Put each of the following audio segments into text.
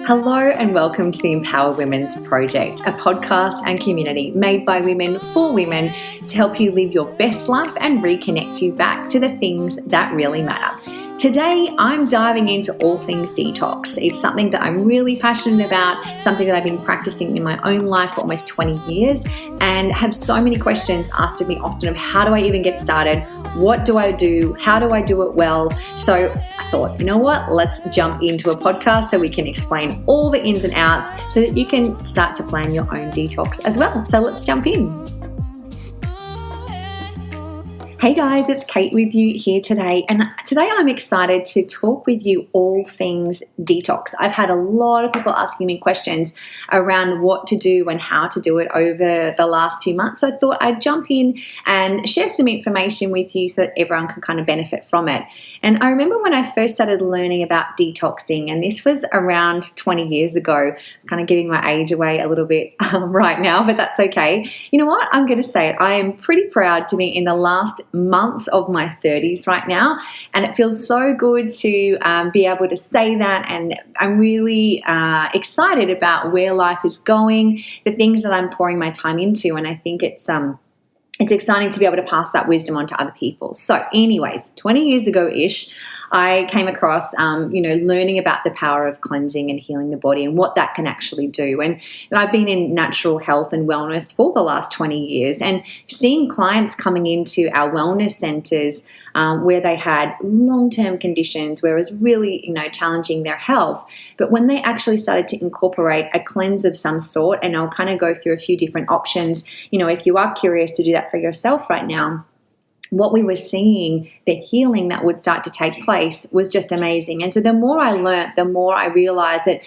Hello and welcome to the Empower Women's Project, a podcast and community made by women for women to help you live your best life and reconnect you back to the things that really matter. Today, I'm diving into all things detox. It's something that I'm really passionate about, something that I've been practicing in my own life for almost 20 years and have so many questions asked of me often of how do I even get started? What do I do? How do I do it well? So I thought, you know what? Let's jump into a podcast so we can explain all the ins and outs so that you can start to plan your own detox as well. So let's jump in. Hey guys, it's Kate with you here today, and today I'm excited to talk with you all things detox. I've had a lot of people asking me questions around what to do and how to do it over the last few months, so I thought I'd jump in and share some information with you so that everyone can kind of benefit from it. And I remember when I first started learning about detoxing, and this was around 20 years ago, kind of giving my age away a little bit right now, but that's okay. You know what? I'm going to say it. I am pretty proud to be in the last months of my 30s right now, and it feels so good to be able to say that, and I'm really excited about where life is going, the things that I'm pouring my time into, and I think it's exciting to be able to pass that wisdom on to other people. So anyways, 20 years ago-ish, I came across, learning about the power of cleansing and healing the body and what that can actually do. And I've been in natural health and wellness for the last 20 years and seeing clients coming into our wellness centers where they had long-term conditions, where it was really, challenging their health. But when they actually started to incorporate a cleanse of some sort, and I'll kind of go through a few different options, if you are curious to do that for yourself right now, what we were seeing, the healing that would start to take place was just amazing. And so the more I learned, the more I realized that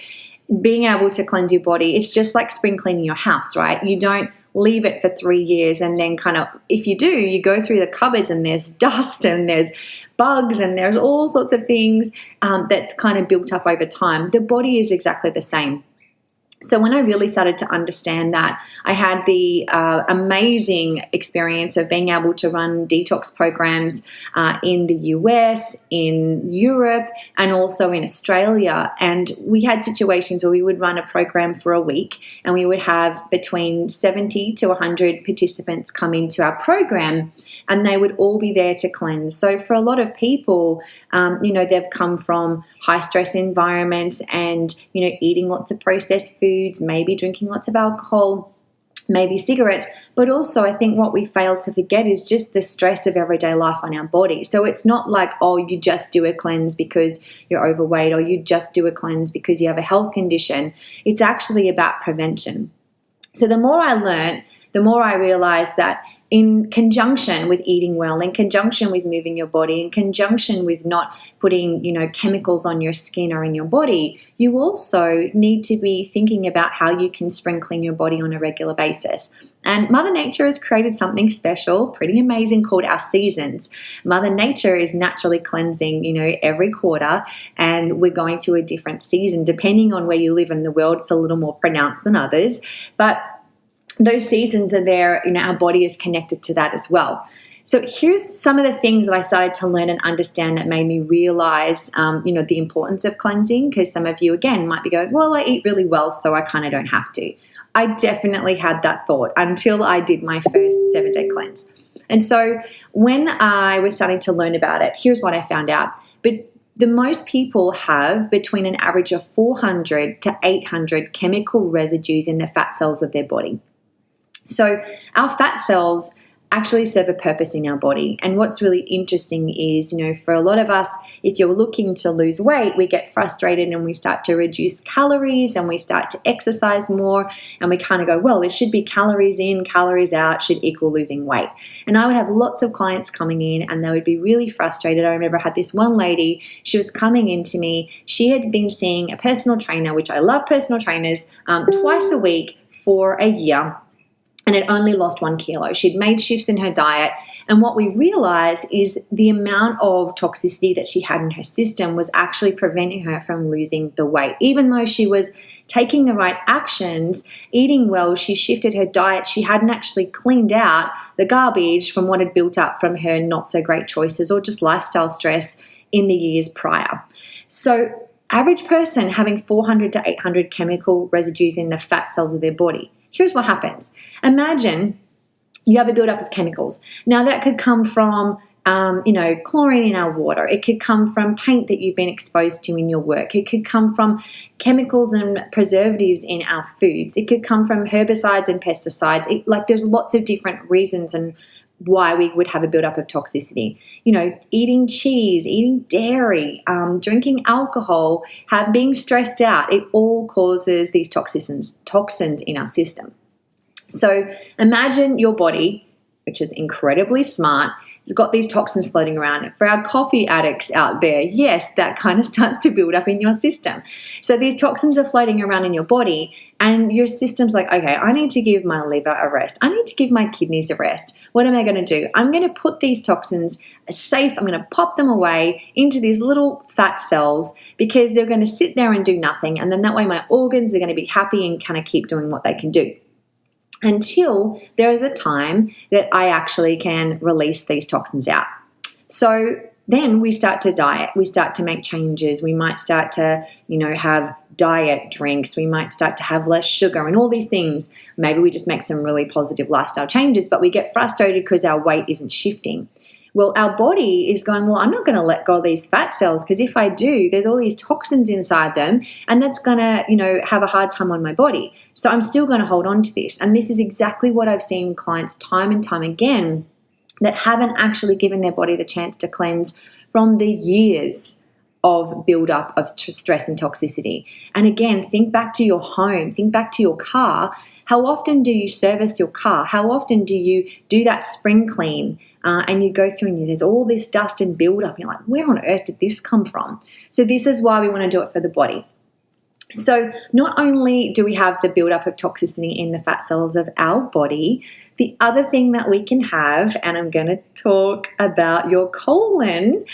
being able to cleanse your body, it's just like spring cleaning your house, right? You don't leave it for 3 years and then kind of, if you do, you go through the cupboards and there's dust and there's bugs and there's all sorts of things that's kind of built up over time. The body is exactly the same. So when I really started to understand that, I had the amazing experience of being able to run detox programs in the US, in Europe, and also in Australia. And we had situations where we would run a program for a week and we would have between 70 to 100 participants come into our program, and they would all be there to cleanse. So for a lot of people, they've come from high stress environments and, eating lots of processed foods, maybe drinking lots of alcohol, maybe cigarettes, but also I think what we fail to forget is just the stress of everyday life on our body. So it's not like, oh, you just do a cleanse because you're overweight or you just do a cleanse because you have a health condition. It's actually about prevention. So the more I learned, the more I realized that in conjunction with eating well, in conjunction with moving your body, in conjunction with not putting, chemicals on your skin or in your body, you also need to be thinking about how you can spring clean your body on a regular basis. And Mother Nature has created something special, pretty amazing, called our seasons. Mother Nature is naturally cleansing, every quarter, and we're going through a different season. Depending on where you live in the world, it's a little more pronounced than others. But those seasons are there, our body is connected to that as well. So here's some of the things that I started to learn and understand that made me realize, the importance of cleansing, because some of you, again, might be going, well, I eat really well, so I kind of don't have to. I definitely had that thought until I did my first 7-day cleanse. And so when I was starting to learn about it, here's what I found out. But the most people have between an average of 400 to 800 chemical residues in the fat cells of their body. So our fat cells actually serve a purpose in our body. And what's really interesting is, for a lot of us, if you're looking to lose weight, we get frustrated and we start to reduce calories and we start to exercise more and we kind of go, well, it should be calories in, calories out should equal losing weight. And I would have lots of clients coming in and they would be really frustrated. I remember I had this one lady, she was coming into me. She had been seeing a personal trainer, which I love personal trainers, twice a week for a year. And had only lost 1 kilo. She'd made shifts in her diet. And what we realized is the amount of toxicity that she had in her system was actually preventing her from losing the weight. Even though she was taking the right actions, eating well, she shifted her diet, she hadn't actually cleaned out the garbage from what had built up from her not so great choices or just lifestyle stress in the years prior. So Average person having 400 to 800 chemical residues in the fat cells of their body. Here's what happens. Imagine you have a buildup of chemicals. Now that could come from chlorine in our water. It could come from paint that you've been exposed to in your work. It could come from chemicals and preservatives in our foods. It could come from herbicides and pesticides. There's lots of different reasons and why we would have a buildup of toxicity. Eating cheese, eating dairy, drinking alcohol, being stressed out. It all causes these toxins in our system. So imagine your body, which is incredibly smart, has got these toxins floating around. For our coffee addicts out there, yes, that kind of starts to build up in your system. So these toxins are floating around in your body and your system's like, okay, I need to give my liver a rest. I need to give my kidneys a rest. What am I going to do? I'm going to put these toxins safe. I'm going to pop them away into these little fat cells because they're going to sit there and do nothing. And then that way my organs are going to be happy and kind of keep doing what they can do. Until there is a time that I actually can release these toxins out. So then we start to diet. We start to make changes. We might start to, have diet drinks. We might start to have less sugar and all these things. Maybe we just make some really positive lifestyle changes, but we get frustrated because our weight isn't shifting. Well, our body is going, well, I'm not going to let go of these fat cells because if I do, there's all these toxins inside them and that's going to, have a hard time on my body. So I'm still going to hold on to this. And this is exactly what I've seen clients time and time again that haven't actually given their body the chance to cleanse from the years of buildup of stress and toxicity. And again, think back to your home, think back to your car. How often do you service your car? How often do you do that spring clean? And you go through and there's all this dust and build up. You're like, where on earth did this come from? So this is why we want to do it for the body. So not only do we have the buildup of toxicity in the fat cells of our body, the other thing that we can have, and I'm going to talk about your colon,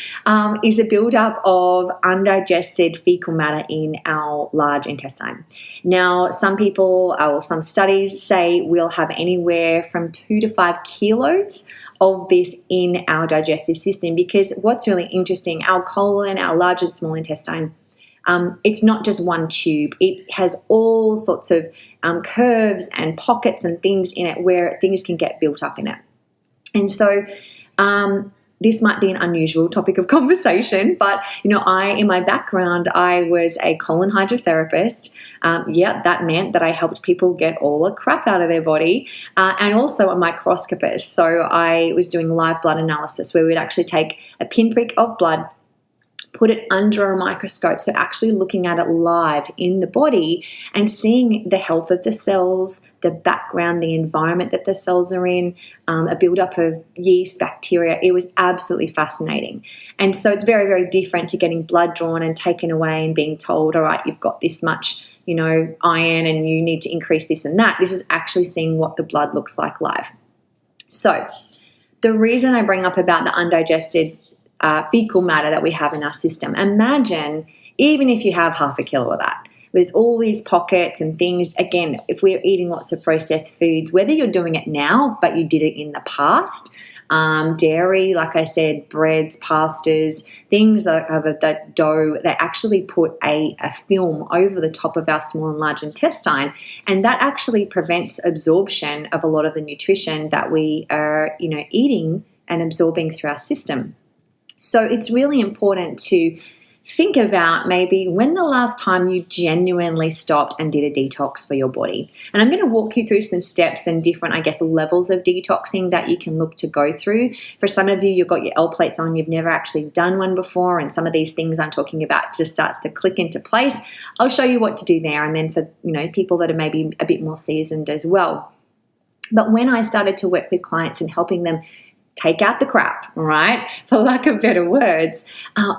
is a buildup of undigested fecal matter in our large intestine. Now, some people, or some studies say we'll have anywhere from 2 to 5 kilos of this in our digestive system, because what's really interesting, our colon, our large and small intestine, it's not just one tube. It has all sorts of curves and pockets and things in it where things can get built up in it. And so this might be an unusual topic of conversation, but, in my background, I was a colon hydrotherapist. That meant that I helped people get all the crap out of their body, and also a microscopist. So I was doing live blood analysis where we'd actually take a pinprick of blood, put it under a microscope, so actually looking at it live in the body and seeing the health of the cells, the background, the environment that the cells are in, a buildup of yeast, bacteria. It was absolutely fascinating. And so it's very, very different to getting blood drawn and taken away and being told, all right, you've got this much, iron and you need to increase this and that. This is actually seeing what the blood looks like live. So the reason I bring up about the undigested fecal matter that we have in our system. Imagine even if you have half a kilo of that, there's all these pockets and things. Again, if we're eating lots of processed foods, whether you're doing it now, but you did it in the past, dairy, like I said, breads, pastas, things like the dough, they actually put a film over the top of our small and large intestine, and that actually prevents absorption of a lot of the nutrition that we are, eating and absorbing through our system. So it's really important to think about maybe when the last time you genuinely stopped and did a detox for your body. And I'm going to walk you through some steps and different, levels of detoxing that you can look to go through. For some of you, you've got your L plates on, you've never actually done one before, and some of these things I'm talking about just starts to click into place. I'll show you what to do there. And then for, people that are maybe a bit more seasoned as well. But when I started to work with clients and helping them take out the crap, right? For lack of better words,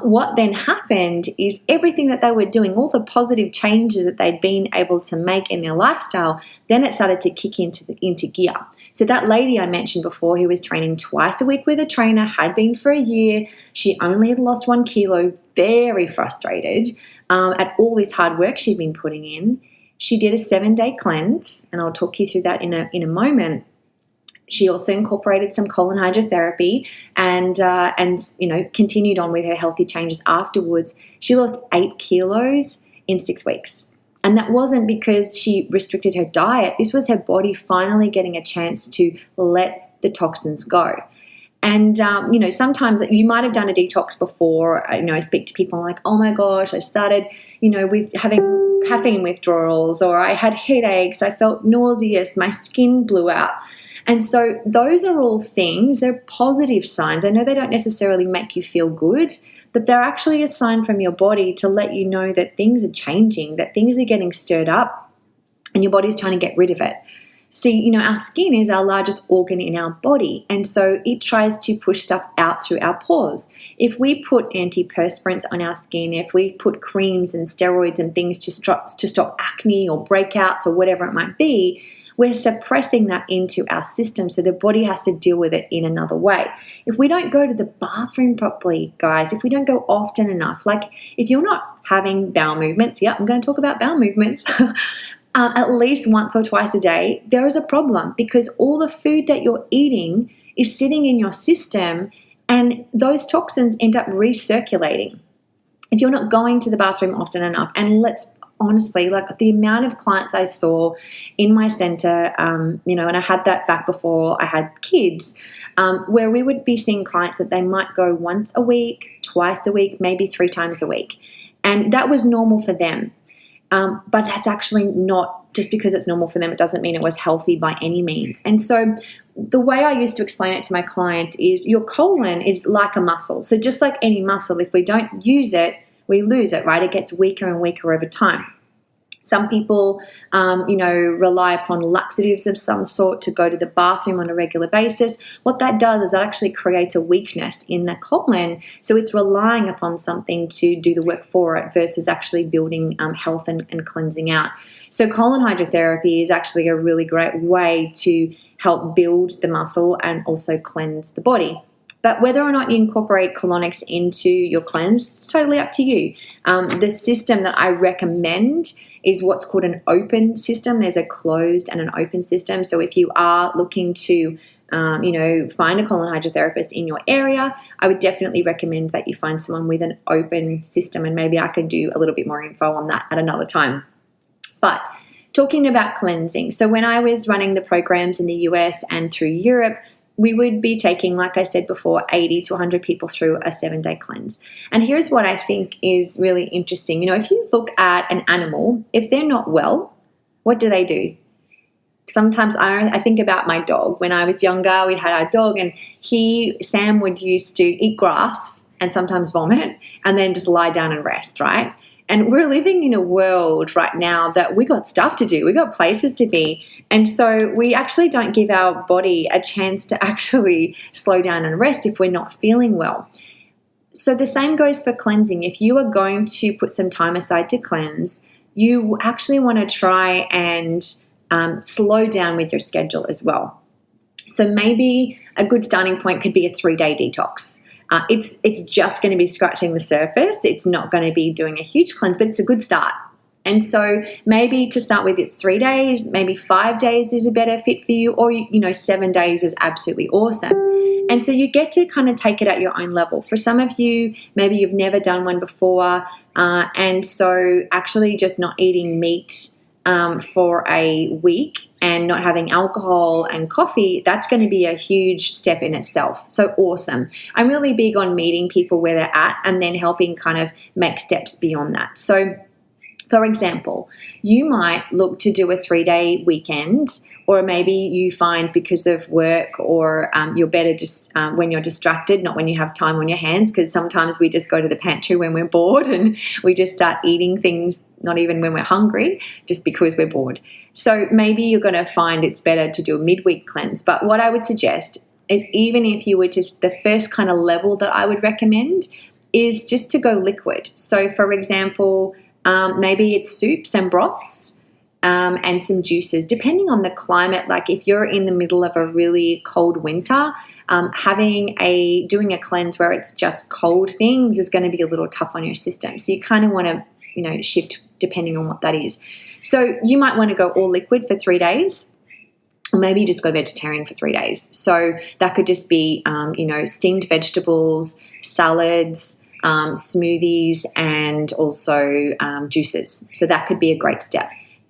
what then happened is everything that they were doing, all the positive changes that they'd been able to make in their lifestyle, then it started to kick into gear. So that lady I mentioned before who was training twice a week with a trainer, had been for a year, she only had lost 1 kilo, very frustrated at all this hard work she'd been putting in. She did a 7-day cleanse, and I'll talk you through that in a moment. She also incorporated some colon hydrotherapy and continued on with her healthy changes afterwards. She lost 8 kilos in 6 weeks. And that wasn't because she restricted her diet. This was her body finally getting a chance to let the toxins go. And, sometimes you might have done a detox before. I speak to people like, oh my gosh, I started, with having caffeine withdrawals, or I had headaches, I felt nauseous, my skin blew out. And so those are all things, they're positive signs. I know they don't necessarily make you feel good, but they're actually a sign from your body to let you know that things are changing, that things are getting stirred up, and your body's trying to get rid of it. See, our skin is our largest organ in our body, and so it tries to push stuff out through our pores. If we put antiperspirants on our skin, if we put creams and steroids and things to stop acne or breakouts or whatever it might be, we're suppressing that into our system, so the body has to deal with it in another way. If we don't go to the bathroom properly, guys, if we don't go often enough, like if you're not having bowel movements, I'm going to talk about bowel movements, at least once or twice a day, there is a problem, because all the food that you're eating is sitting in your system and those toxins end up recirculating. If you're not going to the bathroom often enough, and honestly, like the amount of clients I saw in my center, and I had that back before I had kids, where we would be seeing clients that they might go once a week, twice a week, maybe 3 times a week. And that was normal for them. But that's actually not, just because it's normal for them, it doesn't mean it was healthy by any means. And so the way I used to explain it to my client is your colon is like a muscle. So just like any muscle, if we don't use it, we lose it, right? It gets weaker and weaker over time. Some people, rely upon laxatives of some sort to go to the bathroom on a regular basis. What that does is that actually creates a weakness in the colon. So it's relying upon something to do the work for it versus actually building health and cleansing out. So colon hydrotherapy is actually a really great way to help build the muscle and also cleanse the body. But whether or not you incorporate colonics into your cleanse, it's totally up to you. The system that I recommend is what's called an open system. There's a closed and an open system. So if you are looking to, find a colon hydrotherapist in your area, I would definitely recommend that you find someone with an open system. And maybe I could do a little bit more info on that at another time. But talking about cleansing. So when I was running the programs in the US and through Europe, we would be taking, like I said before, 80 to 100 people through a 7-day cleanse. And here's what I think is really interesting. If you look at an animal, if they're not well, what do? Sometimes I think about my dog. When I was younger, we had our dog, and Sam would used to eat grass and sometimes vomit and then just lie down and rest, right? And we're living in a world right now that we got stuff to do. We got places to be. And so we actually don't give our body a chance to actually slow down and rest if we're not feeling well. So the same goes for cleansing. If you are going to put some time aside to cleanse, you actually want to try and slow down with your schedule as well. So maybe a good starting point could be a 3-day detox. It's just going to be scratching the surface. It's not going to be doing a huge cleanse, but it's a good start. And so maybe to start with, it's 3 days, maybe 5 days is a better fit for you, or, 7 days is absolutely awesome. And so you get to kind of take it at your own level. For some of you, maybe you've never done one before, and so actually just not eating meat for a week and not having alcohol and coffee, that's going to be a huge step in itself. So awesome. I'm really big on meeting people where they're at and then helping kind of make steps beyond that. So for example, you might look to do a 3-day weekend, or maybe you find because of work or you're better just when you're distracted, not when you have time on your hands, because sometimes we just go to the pantry when we're bored and we just start eating things not even when we're hungry, just because we're bored. So maybe you're going to find it's better to do a midweek cleanse. But what I would suggest is, even if you were just, the first kind of level that I would recommend is just to go liquid. So for example, maybe it's soups and broths and some juices, depending on the climate. Like if you're in the middle of a really cold winter, doing a cleanse where it's just cold things is going to be a little tough on your system. So you kind of want to, shift depending on what that is. So you might want to go all liquid for 3 days. or maybe you just go vegetarian for 3 days. So that could just be, steamed vegetables, salads, smoothies, and also juices. So that could be a great step.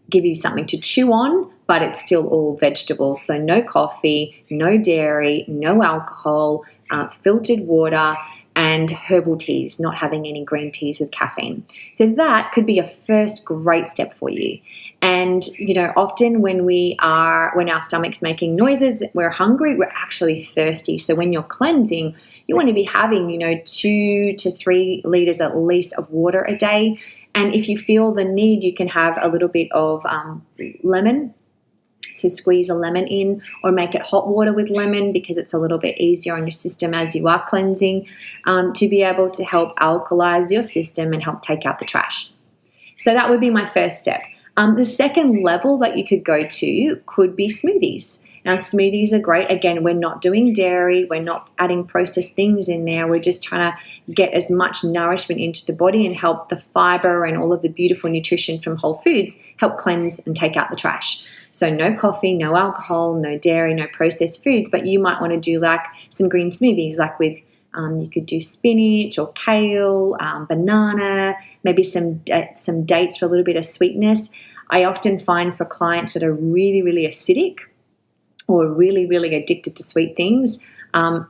Give you something to chew on, but it's still all vegetables. So no coffee, no dairy, no alcohol, filtered water, and herbal teas, not having any green teas with caffeine. So that could be a first great step for you. And, often when our stomach's making noises, we're hungry, we're actually thirsty. So when you're cleansing, you want to be having, 2 to 3 liters at least of water a day. And if you feel the need, you can have a little bit of lemon. So squeeze a lemon in, or make it hot water with lemon, because it's a little bit easier on your system as you are cleansing, to be able to help alkalize your system and help take out the trash. So that would be my first step. The second level that you could go to could be smoothies. Now, smoothies are great. Again, we're not doing dairy. We're not adding processed things in there. We're just trying to get as much nourishment into the body and help the fiber and all of the beautiful nutrition from whole foods help cleanse and take out the trash. So no coffee, no alcohol, no dairy, no processed foods, but you might want to do like some green smoothies, like with you could do spinach or kale, banana, maybe some dates for a little bit of sweetness. I often find for clients that are really, really acidic or really, really addicted to sweet things,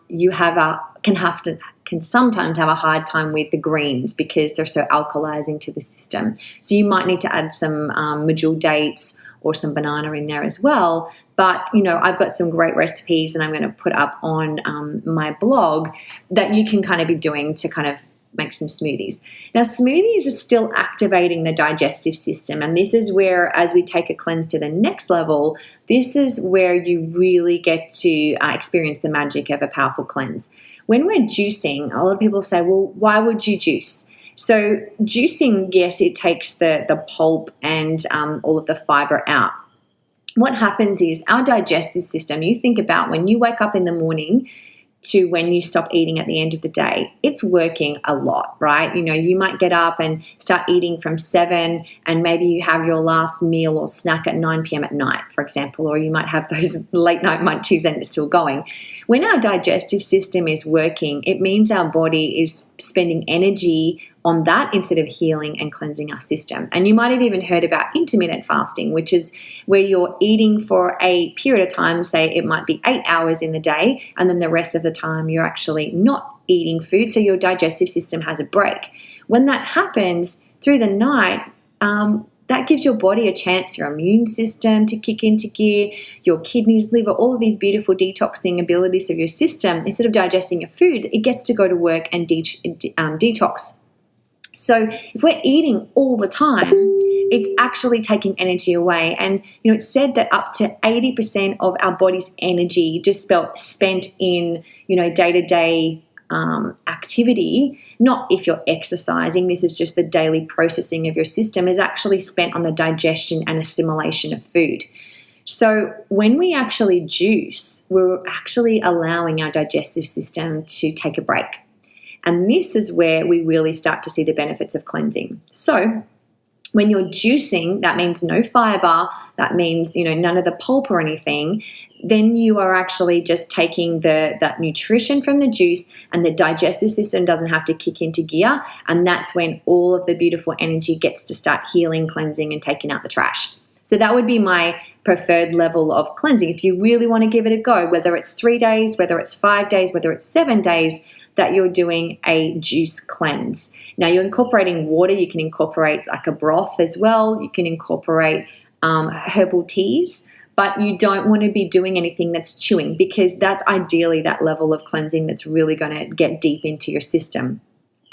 you can sometimes have a hard time with the greens because they're so alkalizing to the system. So you might need to add some medjool dates or some banana in there as well. But, I've got some great recipes, and I'm going to put up on my blog that you can kind of be doing to kind of make some smoothies. Now, smoothies are still activating the digestive system, and this is where, as we take a cleanse to the next level, this is where you really get to experience the magic of a powerful cleanse. When we're juicing, a lot of people say, well, why would you juice? So juicing, yes, it takes the pulp and all of the fiber out. What happens is our digestive system, you think about when you wake up in the morning to when you stop eating at the end of the day, it's working a lot, right? You might get up and start eating from 7, and maybe you have your last meal or snack at 9 p.m. at night, for example, or you might have those late night munchies and it's still going. When our digestive system is working, it means our body is spending energy on that instead of healing and cleansing our system. And you might have even heard about intermittent fasting, which is where you're eating for a period of time, say it might be 8 hours in the day, and then the rest of the time you're actually not eating food, so your digestive system has a break. When that happens through the night, that gives your body a chance, your immune system to kick into gear, your kidneys, liver, all of these beautiful detoxing abilities of your system. Instead of digesting your food, it gets to go to work and detox. So if we're eating all the time, it's actually taking energy away. And, it's said that up to 80% of our body's energy just spent in, day-to-day activity, not if you're exercising, this is just the daily processing of your system, is actually spent on the digestion and assimilation of food. So when we actually juice, we're actually allowing our digestive system to take a break. And this is where we really start to see the benefits of cleansing. So when you're juicing, that means no fiber, that means, none of the pulp or anything, then you are actually just taking that nutrition from the juice, and the digestive system doesn't have to kick into gear. And that's when all of the beautiful energy gets to start healing, cleansing, and taking out the trash. So that would be my preferred level of cleansing. If you really want to give it a go, whether it's 3 days, whether it's 5 days, whether it's 7 days, that you're doing a juice cleanse. Now, you're incorporating water. You can incorporate like a broth as well. You can incorporate herbal teas, but you don't want to be doing anything that's chewing, because that's ideally that level of cleansing that's really going to get deep into your system.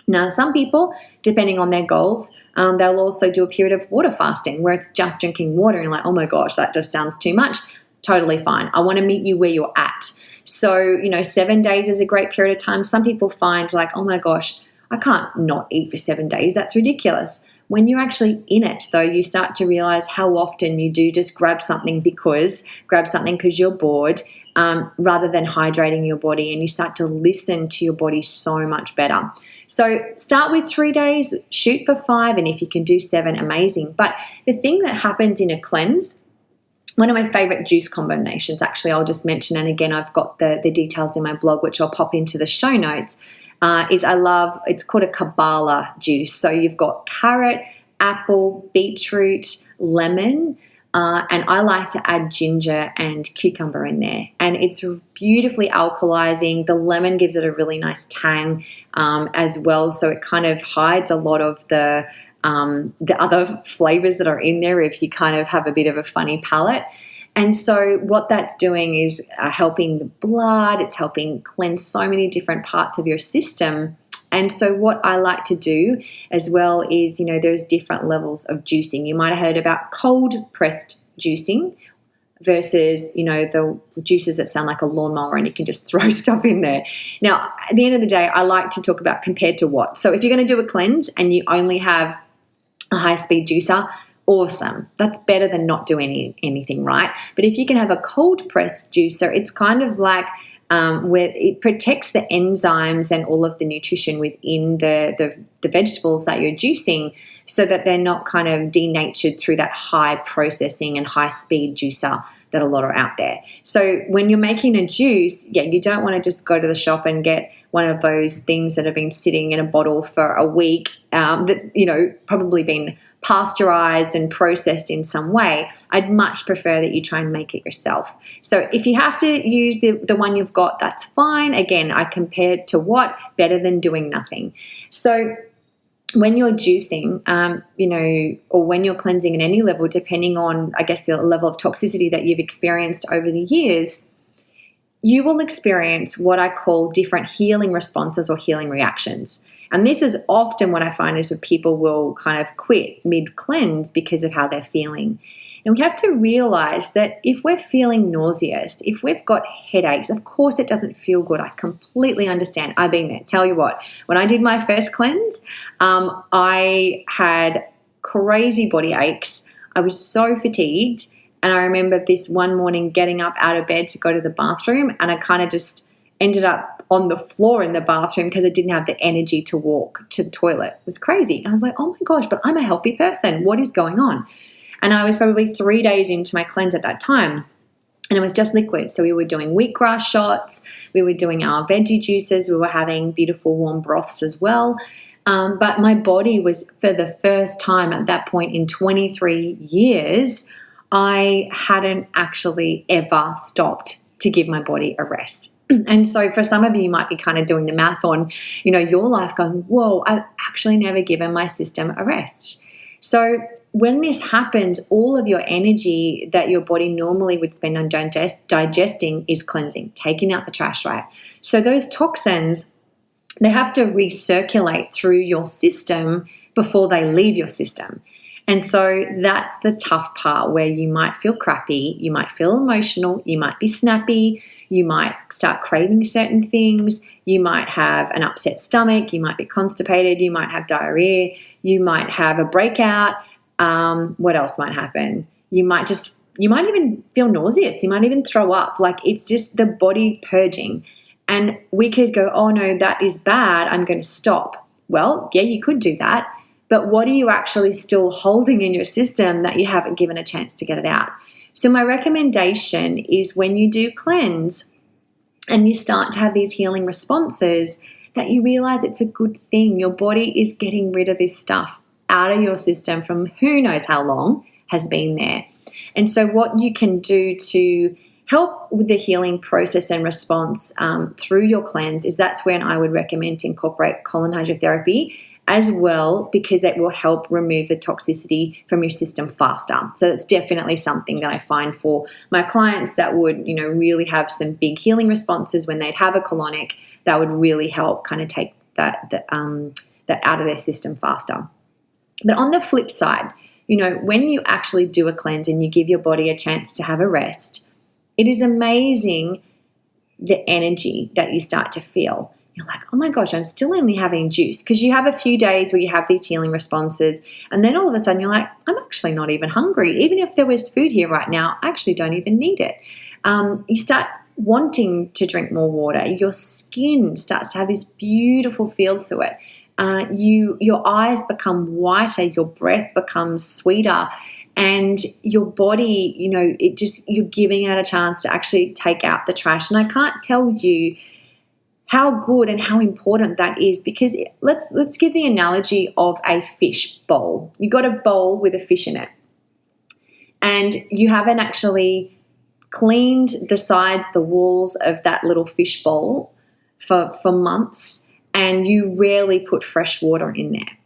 Now, some people, depending on their goals, they'll also do a period of water fasting where it's just drinking water, and you're like, oh my gosh, that just sounds too much. Totally fine. I want to meet you where you're at. So, 7 days is a great period of time. Some people find like, oh my gosh, I can't not eat for 7 days. That's ridiculous. When you're actually in it, though, you start to realize how often you do just grab something because you're bored, rather than hydrating your body, and you start to listen to your body so much better. So start with 3 days, shoot for 5, and if you can do 7, amazing. But the thing that happens in a cleanse one of my favorite juice combinations, actually, I'll just mention, and again, I've got the details in my blog, which I'll pop into the show notes, it's called a Kabbalah juice. So you've got carrot, apple, beetroot, lemon, and I like to add ginger and cucumber in there. And it's beautifully alkalizing. The lemon gives it a really nice tang as well. So it kind of hides a lot of the other flavors that are in there if you kind of have a bit of a funny palate. And so what that's doing is helping the blood. It's helping cleanse so many different parts of your system. And so what I like to do as well is, there's different levels of juicing. You might have heard about cold pressed juicing versus, the juices that sound like a lawnmower and you can just throw stuff in there. Now, at the end of the day, I like to talk about compared to what. So if you're going to do a cleanse and you only have a high-speed juicer, awesome. That's better than not doing anything, right? But if you can have a cold pressed juicer, it's kind of like where it protects the enzymes and all of the nutrition within the vegetables that you're juicing so that they're not kind of denatured through that high processing and high speed juicer that a lot are out there. So when you're making a juice, you don't want to just go to the shop and get one of those things that have been sitting in a bottle for a week that, probably been pasteurized and processed in some way. I'd much prefer that you try and make it yourself. So if you have to use the one you've got, that's fine. Again, I compared to what? Better than doing nothing. So when you're juicing, or when you're cleansing at any level, depending on, I guess, the level of toxicity that you've experienced over the years, you will experience what I call different healing responses or healing reactions. And this is often what I find is when people will kind of quit mid-cleanse because of how they're feeling. And we have to realize that if we're feeling nauseous, if we've got headaches, of course it doesn't feel good. I completely understand. I've been there. Tell you what, when I did my first cleanse, I had crazy body aches. I was so fatigued. And I remember this one morning getting up out of bed to go to the bathroom, and I kind of just ended up on the floor in the bathroom because I didn't have the energy to walk to the toilet. It was crazy. I was like, oh my gosh, but I'm a healthy person. What is going on? And I was probably 3 days into my cleanse at that time, and it was just liquid. So we were doing wheatgrass shots. We were doing our veggie juices. We were having beautiful warm broths as well. But my body was, for the first time at that point in 23 years, I hadn't actually ever stopped to give my body a rest. And so for some of you might be kind of doing the math on, your life going, whoa, I've actually never given my system a rest. So when this happens, all of your energy that your body normally would spend on digesting is cleansing, taking out the trash, right? So those toxins, they have to recirculate through your system before they leave your system. And so that's the tough part where you might feel crappy, you might feel emotional, you might be snappy, you might start craving certain things, you might have an upset stomach, you might be constipated, you might have diarrhea, you might have a breakout. What else might happen? You might even feel nauseous, you might even throw up. Like, it's just the body purging. And we could go, oh no, that is bad, I'm going to stop. Well, yeah, you could do that. But what are you actually still holding in your system that you haven't given a chance to get it out? So my recommendation is when you do cleanse and you start to have these healing responses, that you realize it's a good thing. Your body is getting rid of this stuff out of your system from who knows how long has been there. And so what you can do to help with the healing process and response through your cleanse is that's when I would recommend to incorporate colon hydrotherapy as well, because it will help remove the toxicity from your system faster. So it's definitely something that I find for my clients that would, really have some big healing responses when they'd have a colonic, that would really help kind of take that out of their system faster. But on the flip side, when you actually do a cleanse and you give your body a chance to have a rest, it is amazing the energy that you start to feel. You're like, oh my gosh, I'm still only having juice, because you have a few days where you have these healing responses, and then all of a sudden you're like, I'm actually not even hungry. Even if there was food here right now, I actually don't even need it. You start wanting to drink more water. Your skin starts to have this beautiful feel to it. Your eyes become whiter, your breath becomes sweeter, and your body, you're giving it a chance to actually take out the trash. And I can't tell you how good and how important that is, because let's give the analogy of a fish bowl. You got a bowl with a fish in it, and you haven't actually cleaned the sides, the walls of that little fish bowl for months, and you rarely put fresh water in there.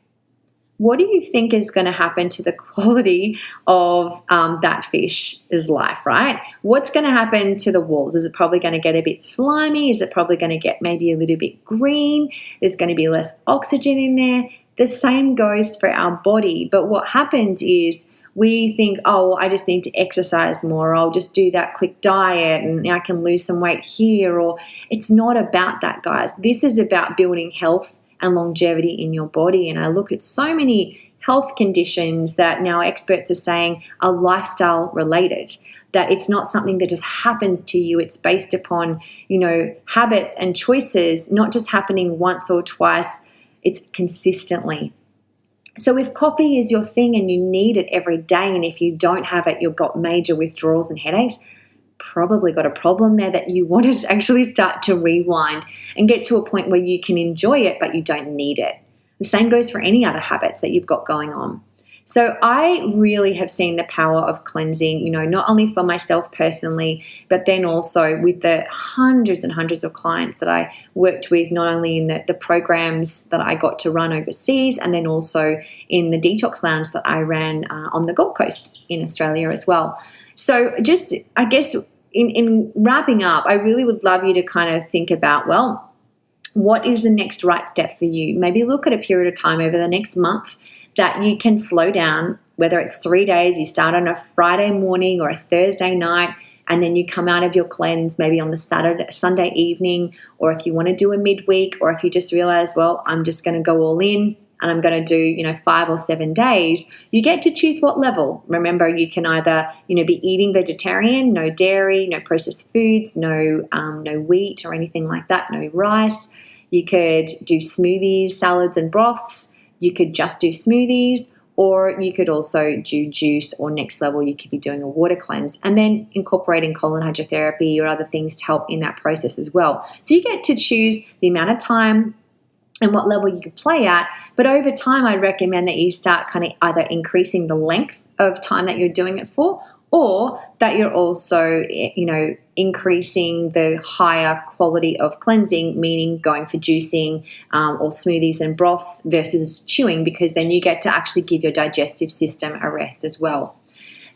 What do you think is going to happen to the quality of that fish's life, right? What's going to happen to the walls? Is it probably going to get a bit slimy? Is it probably going to get maybe a little bit green? There's going to be less oxygen in there. The same goes for our body. But what happens is we think, oh, I just need to exercise more. I'll just do that quick diet and I can lose some weight here. Or it's not about that, guys. This is about building health and longevity in your body. And I look at so many health conditions that now experts are saying are lifestyle related, that it's not something that just happens to you. It's based upon, habits and choices, not just happening once or twice. It's consistently. So if coffee is your thing and you need it every day, and if you don't have it, you've got major withdrawals and headaches, probably got a problem there that you want to actually start to rewind and get to a point where you can enjoy it, but you don't need it. The same goes for any other habits that you've got going on. So I really have seen the power of cleansing, not only for myself personally, but then also with the hundreds and hundreds of clients that I worked with, not only in the programs that I got to run overseas, and then also in the detox lounge that I ran on the Gold Coast in Australia as well. So just, I guess, in wrapping up, I really would love you to kind of think about, well, what is the next right step for you? Maybe look at a period of time over the next month that you can slow down, whether it's 3 days, you start on a Friday morning or a Thursday night, and then you come out of your cleanse maybe on the Sunday evening, or if you want to do a midweek, or if you just realize, well, I'm just going to go all in and I'm going to do, 5 or 7 days, you get to choose what level. Remember, you can either, be eating vegetarian, no dairy, no processed foods, no wheat or anything like that, no rice. You could do smoothies, salads and broths. You could just do smoothies, or you could also do juice, or next level, you could be doing a water cleanse and then incorporating colon hydrotherapy or other things to help in that process as well. So you get to choose the amount of time and what level you can play at. But over time, I'd recommend that you start kind of either increasing the length of time that you're doing it for, or that you're also, increasing the higher quality of cleansing, meaning going for juicing or smoothies and broths versus chewing, because then you get to actually give your digestive system a rest as well.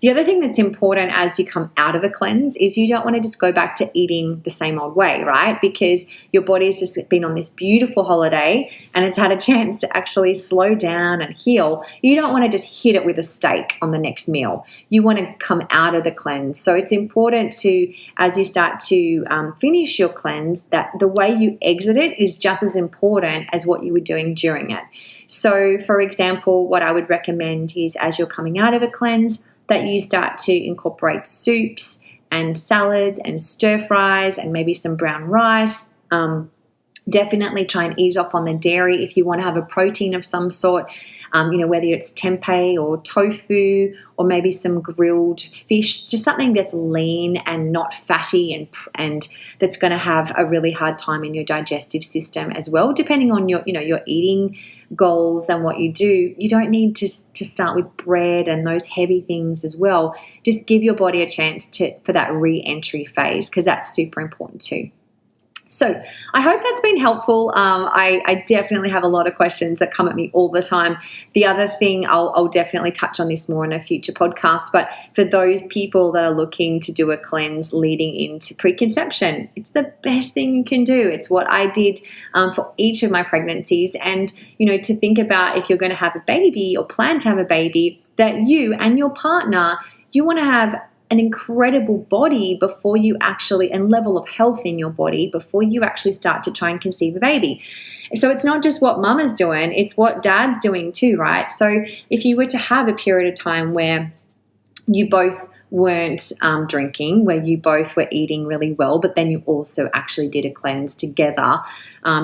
The other thing that's important as you come out of a cleanse is you don't want to just go back to eating the same old way, right? Because your body's just been on this beautiful holiday and it's had a chance to actually slow down and heal. You don't want to just hit it with a steak on the next meal. You want to come out of the cleanse. So it's important to, as you start to finish your cleanse, that the way you exit it is just as important as what you were doing during it. So, for example, what I would recommend is as you're coming out of a cleanse, that you start to incorporate soups and salads and stir fries and maybe some brown rice. Definitely try and ease off on the dairy if you want to have a protein of some sort, whether it's tempeh or tofu or maybe some grilled fish, just something that's lean and not fatty and that's going to have a really hard time in your digestive system as well, depending on your eating goals and what you do. You don't need to start with bread and those heavy things as well. Just give your body a chance for that re-entry phase, because that's super important too. So I hope that's been helpful. I definitely have a lot of questions that come at me all the time. The other thing, I'll definitely touch on this more in a future podcast, but for those people that are looking to do a cleanse leading into preconception, it's the best thing you can do. It's what I did for each of my pregnancies. And, to think about if you're going to have a baby or plan to have a baby, that you and your partner, you want to have an incredible body before you actually, and level of health in your body before you actually start to try and conceive a baby. So it's not just what mama's doing, it's what dad's doing too, right? So if you were to have a period of time where you both weren't drinking, where you both were eating really well, but then you also actually did a cleanse together,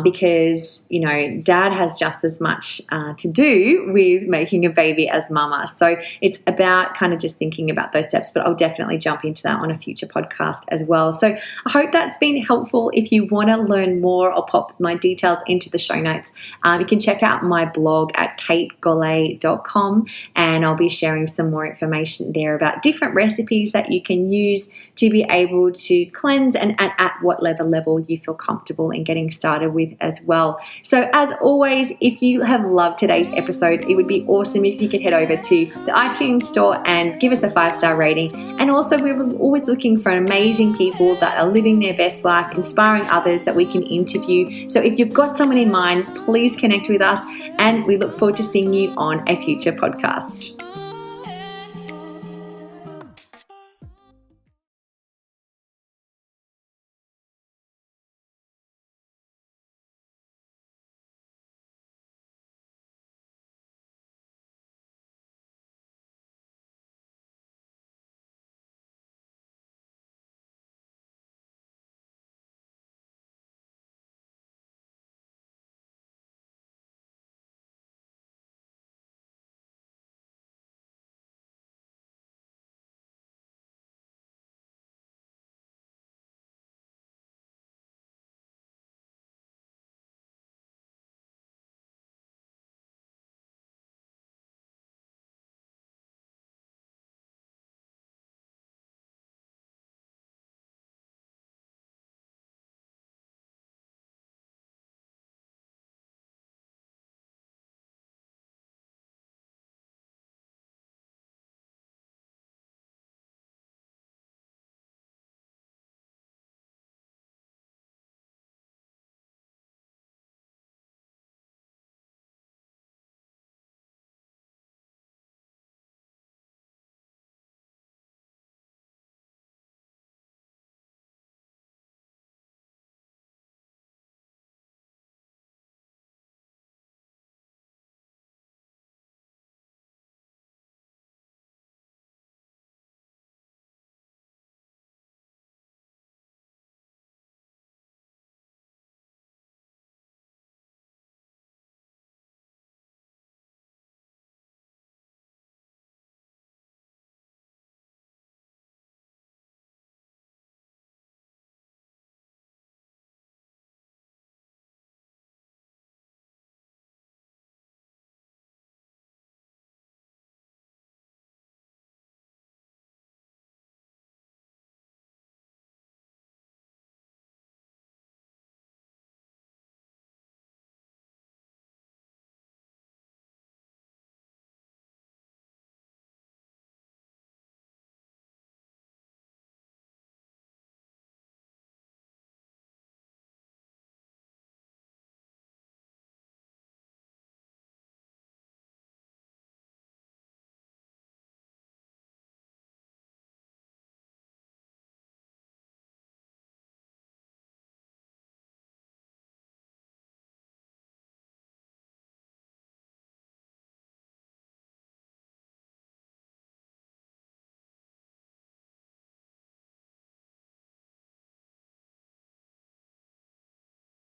because, you know, dad has just as much to do with making a baby as mama. So it's about kind of just thinking about those steps, but I'll definitely jump into that on a future podcast as well. So I hope that's been helpful. If you want to learn more, I'll pop my details into the show notes. You can check out my blog at kategolay.com, and I'll be sharing some more information there about different recipes that you can use to be able to cleanse, and at whatever level you feel comfortable in getting started with as well. So as always, if you have loved today's episode, it would be awesome if you could head over to the iTunes store and give us a 5-star rating. And also, we're always looking for amazing people that are living their best life, inspiring others that we can interview. So if you've got someone in mind, please connect with us, and we look forward to seeing you on a future podcast.